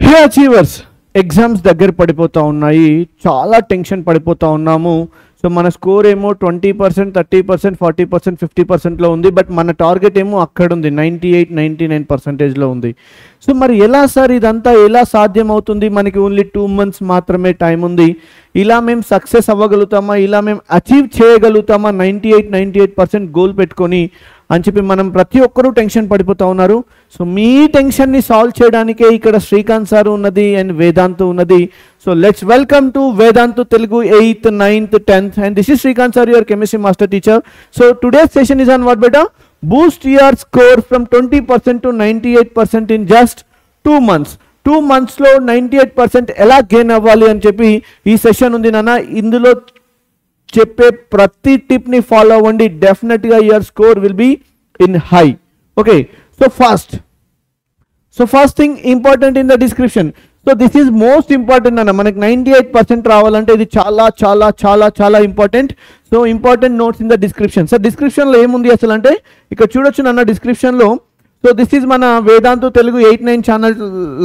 హే achievers, exams దగ్గర పడిపోతూ ఉన్నాయి, చాలా టెన్షన్ పడిపోతూ ఉన్నాము. సో మన స్కోర్ ఏమో 20%, 30%, 40%, 50%లో ఉంది. బట్ మన టార్గెట్ ఏమో అక్కడ ఉంది, 98-99%లో ఉంది. సో మరి ఎలా సార్ ఇదంతా ఎలా సాధ్యం అవుతుంది? మనకి ఓన్లీ 2 months మాత్రమే టైం ఉంది. ఇలా మేము సక్సెస్ అవ్వగలుగుతామా, ఇలా మేము అచీవ్ చేయగలుగుతామా 98% గోల్ పెట్టుకొని అని చెప్పి మనం ప్రతి ఒక్కరూ టెన్షన్ పడిపోతూ ఉన్నారు. సో మీ టెన్షన్ని సాల్వ్ చేయడానికే ఇక్కడ శ్రీకాంత్ సార్ ఉన్నది అండ్ వేదాంత్ ఉన్నది. So let's welcome to Vedant Telugu 8th, 9th, 10th and this is Srikanth sir, your chemistry master teacher. So today's session is on what beta? Boost your score from 20% to 98% in just 2 months. 2 months లో 98% ఎలా gain అవ్వాలి అని చెప్పి ఈ session ఉంది నాన్న. ఇందులో చెప్పే ప్రతి టిప్ని ఫాలో అవ్వండి, డెఫినెట్గా your score will be in high. Okay, so first thing important in the description. So this is most important అన్న. మనకి 98% రావాలంటే ఇది చాలా చాలా చాలా చాలా important. So important notes in the description. Sir డిస్క్రిప్షన్లో ఏముంది అసలు అంటే ఇక్కడ చూడొచ్చు నాన్న డిస్క్రిప్షన్లో. సో దిస్ ఈజ్ మన Vedant Telugu 8-9 channel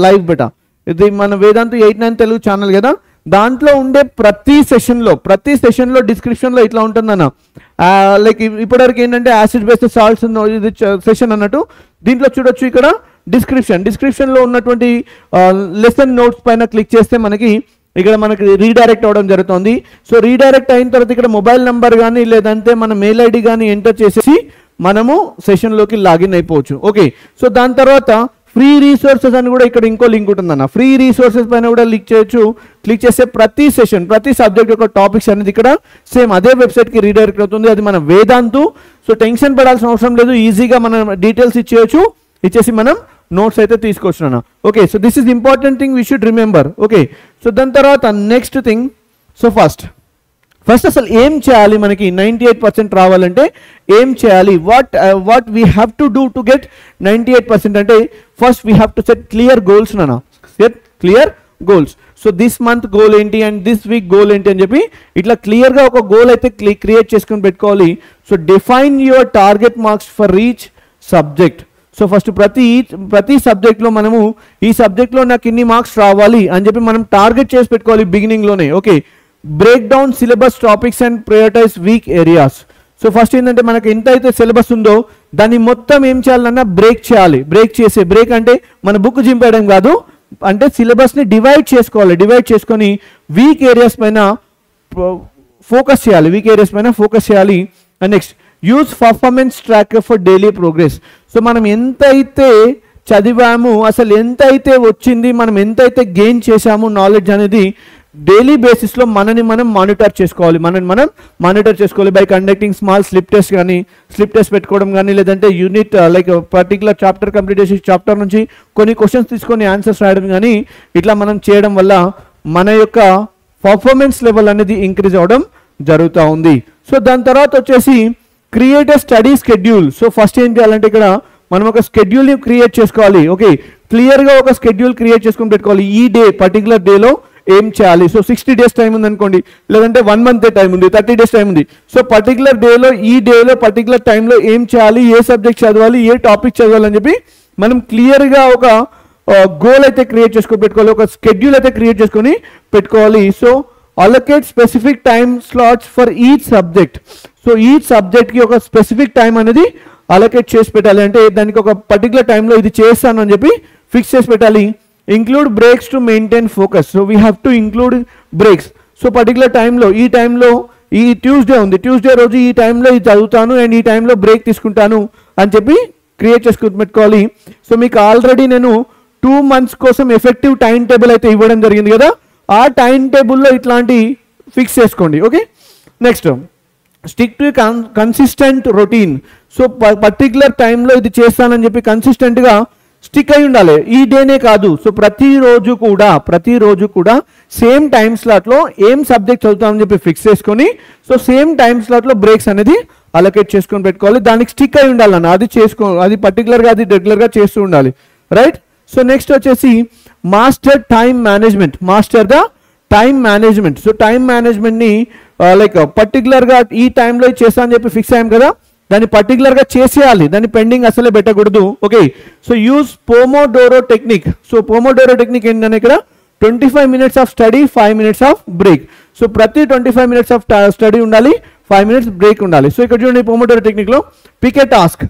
live beta. ఇది మన వేదాంత్ 8-9 తెలుగు ఛానల్ కదా. దాంట్లో ఉండే ప్రతి సెషన్లో డిస్క్రిప్షన్లో ఇట్లా ఉంటుందన్న. లైక్ ఇప్పటివరకు ఏంటంటే యాసిడ్ బేస్డ్ సాల్ట్స్ ఇది సెషన్ అన్నట్టు. దీంట్లో చూడొచ్చు ఇక్కడ డిస్క్రిప్షన్లో ఉన్నటువంటి లెసన్ నోట్స్ పైన క్లిక్ చేస్తే మనకి ఇక్కడ మనకి రీడైరెక్ట్ అవ్వడం జరుగుతుంది. సో రీడైరెక్ట్ అయిన తర్వాత ఇక్కడ మొబైల్ నెంబర్ కానీ లేదంటే మన మెయిల్ ఐడి కానీ ఎంటర్ చేసేసి మనము సెషన్లోకి లాగిన్ అయిపోవచ్చు. ఓకే, సో దాని తర్వాత ఫ్రీ రీసోర్సెస్ అని కూడా ఇక్కడ ఇంకో లింక్ ఉంటుందన్న. ఫ్రీ రీసోర్సెస్ పైన కూడా క్లిక్ చేయొచ్చు. క్లిక్ చేస్తే ప్రతి సెషన్ ప్రతి సబ్జెక్ట్ యొక్క టాపిక్స్ అనేది ఇక్కడ సేమ్ అదే వెబ్సైట్కి రీడైరెక్ట్ అవుతుంది. అది మన వేదాంతు. సో టెన్షన్ పడాల్సిన అవసరం లేదు, ఈజీగా మనం డీటెయిల్స్ ఇచ్చేసి మనం నోట్స్ అయితే తీసుకోవచ్చు అన్న. Okay, so this is important thing we should remember. Okay, so దాని తర్వాత నెక్స్ట్ థింగ్. సో ఫస్ట్ అసలు ఏం చేయాలి మనకి 98% రావాలంటే ఏం చేయాలి? What we have to do to get 98% అంటే first we have to set clear goals నాన్న. Set clear goals. So this month goal ఏంటి అండ్ దిస్ వీక్ గోల్ ఏంటి అని చెప్పి ఇట్లా క్లియర్గా ఒక గోల్ అయితే క్రియేట్ చేసుకొని పెట్టుకోవాలి. So define your target marks for each subject. So first ప్రతి సబ్జెక్ట్లో మనము ఈ సబ్జెక్ట్లో నాకు ఇన్ని మార్క్స్ రావాలి అని చెప్పి మనం టార్గెట్ చేసి పెట్టుకోవాలి బిగినింగ్లోనే. Okay, break down syllabus topics and prioritise weak areas. So first ఏంటంటే మనకి ఎంత అయితే సిలబస్ ఉందో దాన్ని మొత్తం ఏం చేయాలన్నా బ్రేక్ చేయాలి. బ్రేక్ అంటే మన బుక్ చింపేయడం కాదు, అంటే సిలబస్ని డివైడ్ చేసుకొని వీక్ ఏరియాస్ పైన ఫోకస్ చేయాలి. And next use performance tracker for daily progress. So మనం ఎంతైతే చదివాము, అసలు ఎంతైతే వచ్చింది, మనం ఎంతైతే గెయిన్ చేశాము నాలెడ్జ్ అనేది డైలీ బేసిస్లో మనం మానిటర్ చేసుకోవాలి by conducting small slip test పెట్టుకోవడం కానీ, లేదంటే unit like particular chapter complete చేసి చాప్టర్ నుంచి కొన్ని క్వశ్చన్స్ తీసుకొని ఆన్సర్స్ రాయడం కానీ ఇట్లా మనం చేయడం వల్ల మన యొక్క పర్ఫార్మెన్స్ లెవెల్ అనేది ఇంక్రీజ్ అవ్వడం జరుగుతూ ఉంది. సో దాని తర్వాత వచ్చేసి create a study schedule. So first ఏం చేయాలంటే ఇక్కడ మనం ఒక షెడ్యూల్ని క్రియేట్ చేసుకోవాలి. ఓకే, క్లియర్గా ఒక షెడ్యూల్ క్రియేట్ చేసుకొని పెట్టుకోవాలి. ఈ డే పర్టికులర్ డేలో ఏం చేయాలి. సో 60 days టైం ఉంది అనుకోండి, లేదంటే 1 month టైం ఉంది, 30 days టైం ఉంది. సో పర్టికులర్ డేలో పర్టికులర్ టైంలో ఏం చేయాలి, ఏ సబ్జెక్ట్ చదవాలి, ఏ టాపిక్ చదవాలి అని చెప్పి మనం క్లియర్గా ఒక గోల్ అయితే క్రియేట్ చేసుకొని పెట్టుకోవాలి, ఒక షెడ్యూల్ అయితే క్రియేట్ చేసుకొని పెట్టుకోవాలి. So allocate specific time slots for each subject. So each సబ్జెక్ట్కి ఒక స్పెసిఫిక్ టైం అనేది అలొకేట్ చేసి పెట్టాలి. అంటే దానికి ఒక పర్టికులర్ టైంలో ఇది చేస్తాను అని చెప్పి ఫిక్స్ చేసి పెట్టాలి. Include breaks to maintain focus. So we have to include breaks. So particular టైంలో ఈ ట్యూస్డే రోజు ఈ టైంలో ఇది చదువుతాను అండ్ ఈ టైంలో బ్రేక్ తీసుకుంటాను అని చెప్పి క్రియేట్ చేసుకుని పెట్టుకోవాలి. సో మీకు ఆల్రెడీ నేను 2 months కోసం ఎఫెక్టివ్ టైం టేబుల్ అయితే ఇవ్వడం జరిగింది కదా, ఆ టైం టేబుల్లో ఇట్లాంటి ఫిక్స్ చేసుకోండి. Okay, next stick to consistent routine. So particular టైంలో ఇది చేస్తానని చెప్పి కన్సిస్టెంట్గా స్టిక్ అయి ఉండాలి. ఈ డేనే కాదు, సో ప్రతిరోజు కూడా సేమ్ టైం స్లాట్లో ఏం సబ్జెక్ట్ చదువుతామని చెప్పి ఫిక్స్ చేసుకొని సో సేమ్ టైం స్లాట్లో బ్రేక్స్ అనేది అలొకేట్ చేసుకొని పెట్టుకోవాలి. దానికి స్టిక్ అయి ఉండాలన్న, అది పర్టికులర్గా అది రెగ్యులర్గా చేస్తూ ఉండాలి. రైట్. సో నెక్స్ట్ వచ్చేసి master the time management. So time మేనేజ్మెంట్ని లైక్ పర్టికులర్గా ఈ టైంలో చేస్తా అని చెప్పి ఫిక్స్ అయ్యాం కదా, దాన్ని పర్టికులర్గా చేసేయాలి, దాన్ని పెండింగ్ అసలే పెట్టకూడదు. Okay, so use pomodoro technique. So pomodoro technique ఏంటంటే ఇక్కడ 25 minutes of study, 5 minutes of break. So ప్రతి 25 minutes ఆఫ్ స్టడీ ఉండాలి, 5 minutes బ్రేక్ ఉండాలి. సో ఇక్కడ చూడండి పోమోడోరో టెక్నిక్లో పిక్ ఏ టాస్క్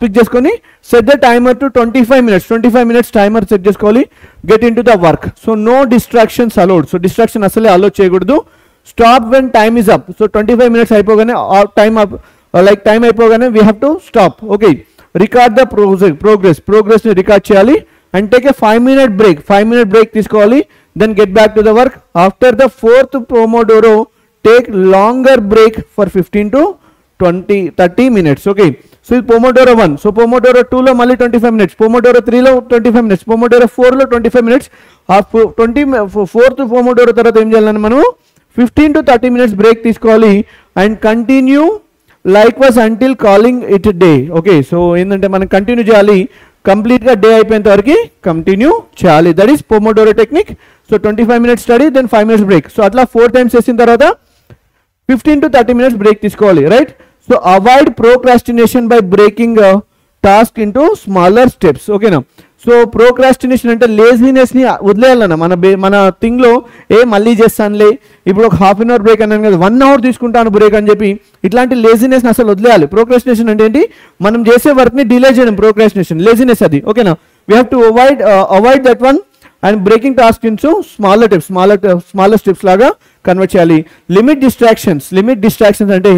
పిక్ చేసుకొని set the timer to 25 minutes timer set చేసుకోవాలి. Get into the work. So no distractions allowed. So distraction అసలే allowed చేయకూడదు. Stop when time is up. So 25 minutes అయిపోగానే time అయిపోగానే we have to stop. Okay, record the ప్రోగ్రెస్ని record చేయాలి and take a 5 minute break తీసుకోవాలి. Then get back to the work. After the 4th Pomodoro take longer break for 15 to 30 minutes. Okay, so ఇది Pomodoro 1. So Pomodoro 2లో మళ్ళీ 25 minutes, Pomodoro 3లో 25 minutes, Pomodoro 4లో 25 minutes. ఆ 4th pomodoro తర్వాత ఏం చేయాలని మనం 15 to 30 minutes బ్రేక్ తీసుకోవాలి and continue like was until calling it day. Okay, so ఏంటంటే మనం కంటిన్యూ చేయాలి, కంప్లీట్గా డే అయిపోయేంత వరకు కంటిన్యూ చేయాలి. That is pomodoro technique. So 25 minutes study, then 5 minutes break. So అట్లా 4 times చేసిన తర్వాత 15 to 30 minutes బ్రేక్ తీసుకోవాలి. Right, so avoid procrastination by breaking task into smaller steps. ఓకేనా, సో ప్రోక్రాస్టినేషన్ అంటే లేజినెస్ని వదిలేయాలన్న మన థింగ్లో మళ్ళీ చేస్తానులే, ఇప్పుడు ఒక 1/2 hour బ్రేక్ అన్నాను కదా, 1 hour తీసుకుంటాను బ్రేక్ అని చెప్పి ఇట్లాంటి లేజినెస్ని అసలు వదిలేయాలి. ప్రోక్రాస్టినేషన్ అంటే ఏంటి, మనం చేసే వర్క్ని డిలే చేయడం ప్రోక్రాస్టినేషన్, లేజినెస్ అది. ఓకేనా, we have to avoid that one and breaking task in smaller steps లాగా కన్వర్ట్ చేయాలి. లిమిట్ డిస్ట్రాక్షన్స్ అంటే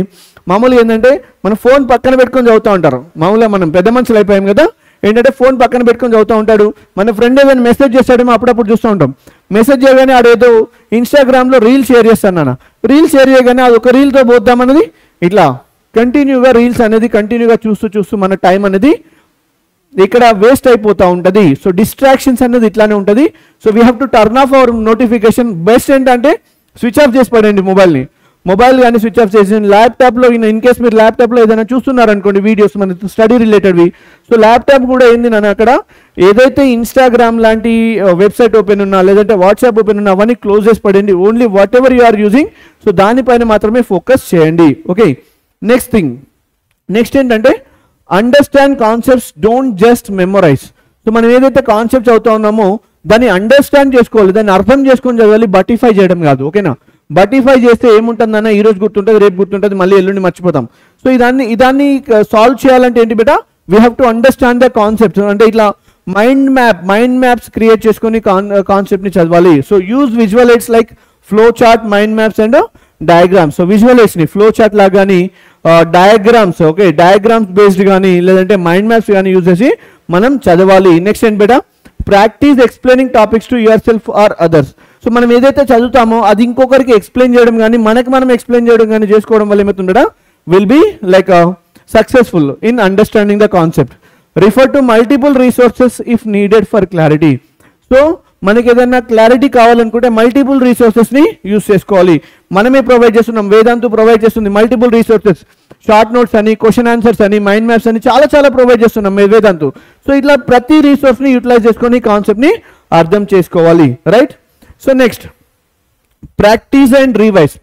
మామూలుగా ఏంటంటే మనం ఫోన్ పక్కన పెట్టుకొని చదువుతూ ఉంటారు. మామూలుగా మనం పెద్ద మనుషులు అయిపోయాం కదా, ఏంటంటే ఫోన్ పక్కన పెట్టుకొని చదువుతూ ఉంటాడు. మన ఫ్రెండ్ ఏదైనా మెసేజ్ చేస్తాడేమో అప్పుడప్పుడు చూస్తూ ఉంటాం. మెసేజ్ చేయగానే ఆడేదో ఇన్స్టాగ్రామ్లో రీల్ షేర్ చేస్తాను, రీల్ షేర్ చేయగానే అది ఒక రీల్తో పోద్దామన్నది ఇట్లా కంటిన్యూగా రీల్స్ అనేది కంటిన్యూగా చూస్తూ మన టైం అనేది ఇక్కడ వేస్ట్ అయిపోతూ ఉంటుంది. సో డిస్ట్రాక్షన్స్ అనేది ఇట్లానే ఉంటుంది. So we have to turn of our notification. Best ఏంటంటే స్విచ్ ఆఫ్ చేసి పడండి మొబైల్ కానీ స్విచ్ ఆఫ్ చేసి ల్యాప్టాప్లో ఇన్ కేస్ మీరు ల్యాప్టాప్లో ఏదైనా చూస్తున్నారనుకోండి వీడియోస్ మన స్టడీ రిలేటెడ్వి, సో ల్యాప్టాప్ కూడా ఏంది నన్ను అక్కడ ఏదైతే ఇన్స్టాగ్రామ్ లాంటి వెబ్సైట్ ఓపెన్ ఉన్నా లేదంటే వాట్సాప్ ఓపెన్ ఉన్నా అవన్నీ క్లోజ్ చేసి పడండి. Only whatever you are using, so దానిపైన మాత్రమే ఫోకస్ చేయండి. ఓకే, నెక్స్ట్ ఏంటంటే understand concepts, don't just memorise. So మనం ఏదైతే కాన్సెప్ట్స్ అవుతా ఉన్నామో దాన్ని అండర్స్టాండ్ చేసుకోవాలి, దాన్ని అర్థం చేసుకొని చదవాలి, బటిఫై చేయడం కాదు. ఓకేనా, బటిఫై చేస్తే ఏముంటుందన్న ఈ రోజు గుర్తుంటుంది, రేపు గుర్తుంటుంది, మళ్ళీ ఎల్లుండి మర్చిపోతాం. సో ఇదాన్ని సాల్వ్ చేయాలంటే ఏంటి బేటా, we have to understand the concepts. అంటే ఇట్లా మైండ్ మ్యాప్స్ క్రియేట్ చేసుకొని కాన్సెప్ట్ని చదవాలి. So use visual aids like flow chart, mind maps and diagrams. So visual ఎయిడ్స్ని ఫ్లో చార్ట్ లాగా కానీ డయాగ్రామ్స్, ఓకే డయాగ్రామ్స్ బేస్డ్ కానీ లేదంటే మైండ్ మ్యాప్స్ కానీ యూజ్ చేసి మనం చదవాలి. నెక్స్ట్ ఏంటి బేటా, practise explaining topics to yourself or others. So మనం ఏదైతే చదువుతామో అది ఇంకొకరికి ఎక్స్ప్లెయిన్ చేయడం కానీ మనం ఎక్స్ప్లెయిన్ చేయడం కానీ చేసుకోవడం వల్ల ఏమవుతుండడా will be like successful in understanding the concept. Refer to multiple resources if needed for clarity. So మనకి ఏదైనా క్లారిటీ కావాలనుకుంటే మల్టిపుల్ రీసోర్సెస్ని యూజ్ చేసుకోవాలి. మనమే ప్రొవైడ్ చేస్తున్నాం, వేదాంతు ప్రొవైడ్ చేస్తుంది మల్టిపుల్ రీసోర్సెస్, షార్ట్ నోట్స్ అని, క్వశ్చన్ ఆన్సర్స్ అని, మైండ్ మ్యాప్స్ అని చాలా ప్రొవైడ్ చేస్తున్నాం వేదాంతు. సో ఇట్లా ప్రతి రీసోర్స్ని యూటిలైజ్ చేసుకొని కాన్సెప్ట్ని అర్థం చేసుకోవాలి. Right, so next practice and revise.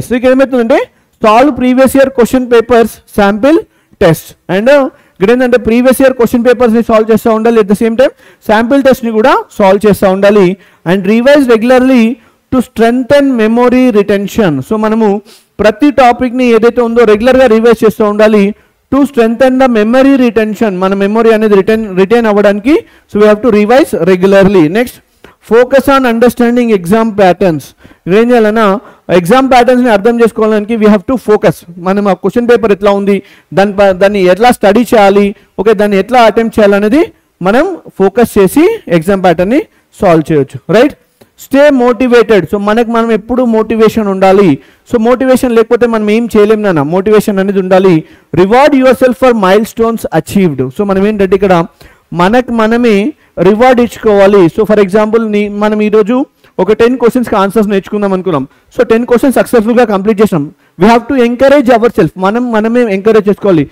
So ఇక్కడ ఏమవుతుందంటే solve previous year question papers sample test. And ఇక్కడ ఏంటంటే ప్రీవియస్ ఇయర్ క్వశ్చన్ పేపర్స్ని సాల్వ్ చేస్తూ ఉండాలి, at the same time sample టెస్ట్ని కూడా సాల్వ్ చేస్తూ ఉండాలి. And revise regularly to strengthen memory retention. So మనము ప్రతి టాపిక్ని ఏదైతే ఉందో రెగ్యులర్గా రివైజ్ చేస్తూ ఉండాలి to strengthen the memory retention. మన మెమొరీ అనేది రిటైన్ అవ్వడానికి so we have to revise regularly. Next focus on understanding exam patterns. ఏం చేయాలన్నా ఎగ్జామ్ ప్యాటర్న్స్ని అర్థం చేసుకోవడానికి వీ హ్యావ్ టు ఫోకస్. మనం ఆ క్వశ్చన్ పేపర్ ఎట్లా ఉంది, దాన్ని ఎట్లా స్టడీ చేయాలి, ఓకే దాన్ని ఎట్లా అటెంప్ట్ చేయాలనేది మనం ఫోకస్ చేసి ఎగ్జామ్ ప్యాటర్న్ని సాల్వ్ చేయొచ్చు. Right, stay motivated. సో మనం ఎప్పుడు మోటివేషన్ ఉండాలి. సో మోటివేషన్ లేకపోతే మనం ఏం చేయలేం నాన్న, మోటివేషన్ అనేది ఉండాలి. Reward your self for mile stones achieved. So మనం ఏంటంటే ఇక్కడ మనమే రివార్డ్ ఇచ్చుకోవాలి. సో ఫర్ ఎగ్జాంపుల్ మనం ఈరోజు ఒక 10 క్వశ్చన్స్కి ఆన్సర్స్ నేర్చుకుందాం అనుకున్నాం. సో 10 క్వశ్చన్స్ సక్సెస్ఫుల్గా కంప్లీట్ చేసాం. We have to encourage our self. మనమే ఎంకరేజ్ చేసుకోవాలి.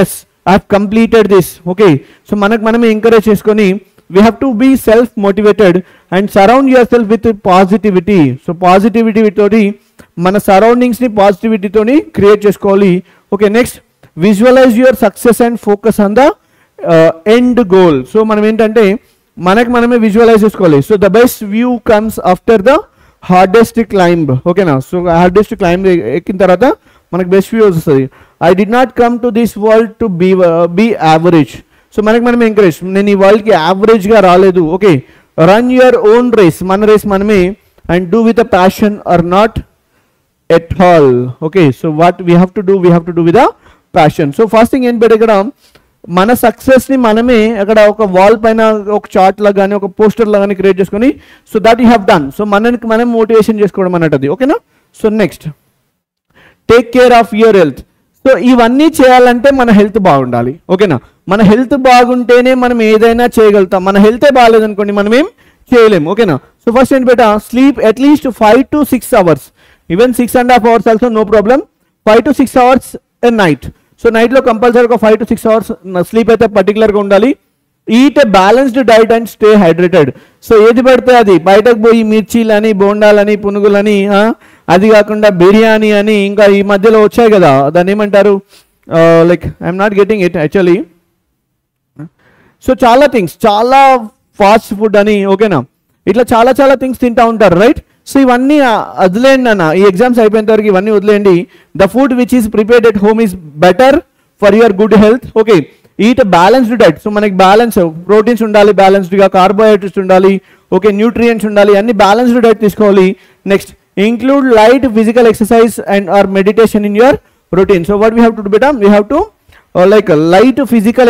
Yes I have completed this. Okay, so మనమే ఎంకరేజ్ చేసుకొని we have to be self motivated and surround yourself with positivity. So positivity తోటి మన సరౌండింగ్స్ని పాజిటివిటీతోని క్రియేట్ చేసుకోవాలి. Okay, next, visualize your success and focus on the end goal. So మనం ఏంటంటే మనకి మనమే విజువలైజ్ చేసుకోవాలి. So the best view comes after the hardest climb. ఓకేనా? సో హార్డెస్ట్ క్లైంబ్ ఎక్కిన తర్వాత మనకు బెస్ట్ వ్యూ వస్తుంది. I did not come to this world to be average. So మనకి మనమే ఎంకరేజ్, నేను ఈ వరల్డ్కి యావరేజ్గా రాలేదు. Okay, run your own race, మన రేస్ మనమే, and do with a passion or not at all. Okay, so what we have to do, we have to do with a passion. So first thing ఏంటంటే ఇక్కడ మన సక్సెస్ని మనమే అక్కడ ఒక wall పైన ఒక చార్ట్ లా కానీ ఒక పోస్టర్ లా కానీ క్రియేట్ చేసుకొని, so that you have done. So మనకి మనం మోటివేషన్ చేసుకోవడం అన్నట్టు. ఓకేనా? So next, take care of your health. So ఇవన్నీ చేయాలంటే మన హెల్త్ బాగుండాలి. ఓకేనా? మన హెల్త్ బాగుంటేనే మనం ఏదైనా చేయగలుగుతాం. మన హెల్తే బాగాలేదనుకోండి మనం ఏం చేయలేము. ఓకేనా? సో ఫస్ట్ ఏంటి బేటా, sleep at least 5 to 6 hours, even 6.5 hours also no problem. 5 to 6 hours a night. So నైట్లో కంపల్సరీ ఒక 5 to 6 hours స్లీప్ అయితే పర్టికులర్గా ఉండాలి. Eat a balanced diet and stay hydrated. So ఏది పడితే అది బయటకు పోయి మిర్చీలని, బోండాలని, పునుగులని, అది కాకుండా బిర్యానీ అని ఇంకా ఈ మధ్యలో వచ్చాయి కదా, దాన్ని ఏమంటారు, like I'm not getting it actually. So చాలా థింగ్స్, చాలా ఫాస్ట్ ఫుడ్ అని, ఓకేనా, ఇట్లా చాలా చాలా థింగ్స్ తింటూ ఉంటారు, రైట్? సో ఇవన్నీ వదిలేయండి అన్న, ఈ ఎగ్జామ్స్ అయిపోయేంత వరకు ఇవన్నీ వదిలేయండి. The food which is prepared at home is better for your good health. Okay, eat balanced diet. So మనకి బ్యాలెన్స్, ప్రోటీన్స్ ఉండాలి బ్యాలెన్స్డ్గా, కార్బోహైడ్రేట్స్ ఉండాలి, ఓకే, న్యూట్రియంట్స్ ఉండాలి, అన్ని బ్యాలెన్స్డ్ డైట్ తీసుకోవాలి. Next, include light physical exercise and or meditation in your routine. So what we have to do బెటా, we have to like light physical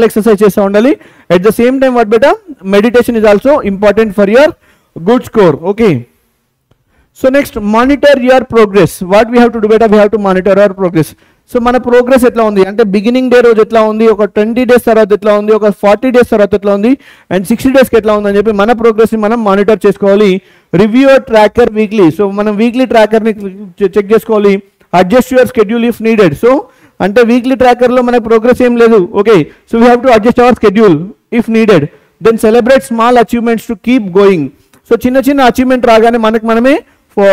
exercise చేస్తూ ఉండాలి. At the same time what బెటా, meditation is also important for your good score. Okay, so next, monitor your progress. What we have to do బెటా, we have to monitor your progress. So మన progress ఎట్లా ఉంది అంటే, beginning day రోజు ఎట్లా ఉంది, ఒక 20 days తర్వాత ఎట్లా ఉంది, ఒక 40 days తర్వాత ఎట్లా ఉంది, అండ్ 60 daysకి ఎట్లా ఉంది అని చెప్పి మన ప్రోగ్రెస్ని మనం మానిటర్ చేసుకోవాలి. Review tracker weekly. సో మనం వీక్లీ ట్రాకర్ని చెక్ చేసుకోవాలి. Adjust your schedule if needed. So అంటే వీక్లీ ట్రాకర్లో మనకు ప్రోగ్రెస్ ఏం లేదు. Okay, so we have to adjust our schedule if needed. Then celebrate small achievements to keep going. So చిన్న చిన్న అచీవ్మెంట్ రాగానే మనకు మనమే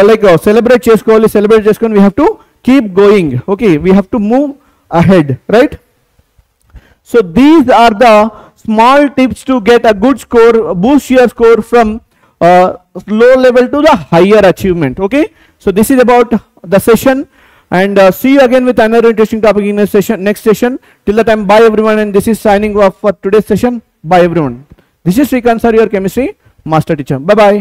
లైక్ సెలబ్రేట్ చేసుకోవాలి. సెలబ్రేట్ చేసుకొని we have to keep going. Okay, we have to move ahead, right? So these are the small tips to get a good score, boost your score from low level to the higher achievement. Okay, so this is about the session, and see you again with another interesting topic in next session. Till the time, bye everyone, and this is signing off for today's session. Bye everyone. This is Srikanth sir, your chemistry master teacher. Bye bye.